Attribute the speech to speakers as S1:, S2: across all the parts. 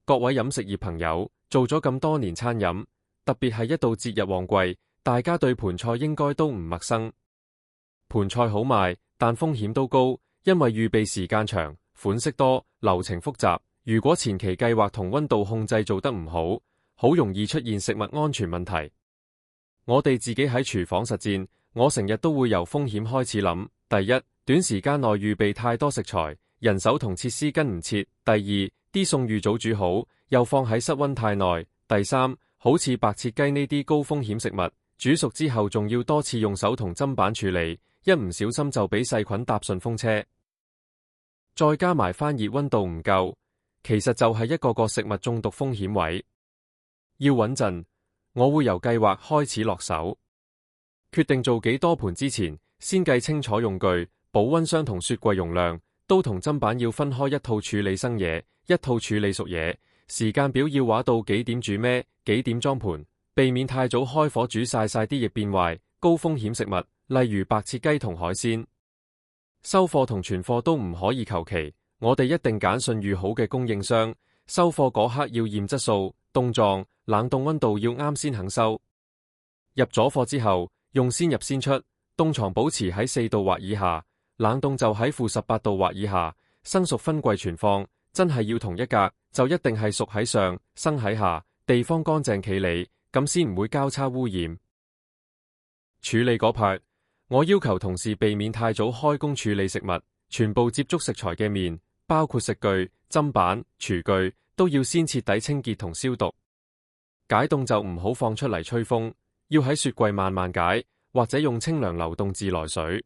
S1: 各位飲食業朋友，做咗咁多年餐飲，特別係一到節日旺季，大家對盤菜應該都唔陌生。盤菜好賣，但風險都高，因為預備時間長，款式多，流程複雜。如果前期計劃同溫度控制做得唔好，好容易出現食物安全問題。我哋自己喺廚房實戰，我成日都會由風險開始諗。第一，短時間內預備太多食材，人手同設施跟唔切。第二，啲餸預早煮好，又放喺室溫太耐。第三，好似白切雞呢啲高風險食物，煮熟之後仲要多次用手同砧板處理，一唔小心就俾細菌搭順風車。再加埋翻熱溫度唔夠，其實就係一個個食物中毒風險位。要穩陣，我會由計劃開始落手。決定做幾多盤之前，先計清楚用具、保溫箱同雪櫃容量，刀同砧板要分開，一套處理生嘢，一套處理熟嘢。時間表要畫到幾點煮咩，幾點裝盤，避免太早開火煮晒啲液變壞。高風險食物，例如白切雞同海鮮。收貨同存貨都唔可以求其，我哋一定揀信譽好嘅供應商。收貨嗰刻要驗質素、凍狀、冷凍溫度要啱先肯收。入咗貨之後，用先入先出，凍藏保持喺4度或以下，冷凍就喺-18度或以下。生熟分櫃存放，真係要同一格，就一定係熟喺上，生喺下，地方乾淨企理，咁先唔會交叉污染。處理嗰 part，我要求同事避免太早開工處理食物，全部接觸食材嘅面，包括食具、砧板、廚具，都要先徹底清潔同消毒。解凍就唔好放出嚟吹風，要喺雪櫃慢慢解，或者用清涼流動自來水。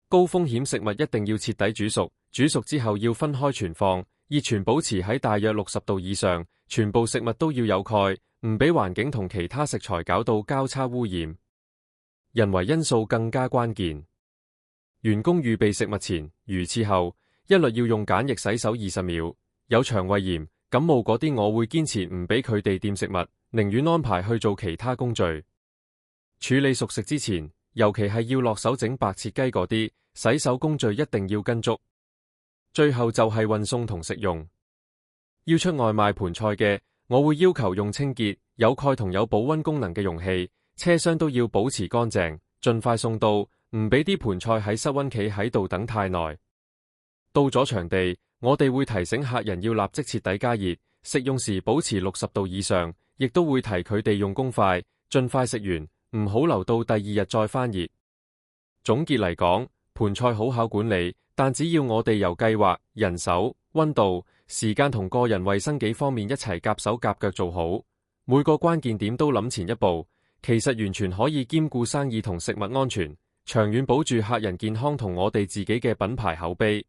S1: 高風險食物一定要徹底煮熟，煮熟之後要分開存放，熱傳保持喺大約60度以上，全部食物都要有蓋，唔俾環境同其他食材搞到交叉污染。人為因素更加關鍵。員工預備食物前、如廁後，一律要用梘液洗手20秒。有腸胃炎、感冒嗰啲，我會堅持唔俾佢哋掂食物，寧願安排去做其他工序。處理熟食之前，尤其係要落手整白切雞嗰啲，洗手工序一定要跟足。最後就係運送同食用。要出外賣盤菜嘅，我會要求用清潔、有蓋同有保溫功能嘅容器，車廂都要保持乾淨，盡快送到，唔俾啲盤菜喺室溫企喺度等太耐。到咗場地，我哋會提醒客人要立即徹底加熱，食用時保持60度以上，亦都會提佢哋用公筷，盡快食完，唔好留到第2日再翻熱。總結嚟講，盤菜好考管理，但只要我哋由計劃、人手、溫度、時間同個人衛生幾方面一齊夾手夾腳做好，每個關鍵點都諗前一步，其實完全可以兼顧生意同食物安全，長遠保住客人健康同我哋自己嘅品牌口碑。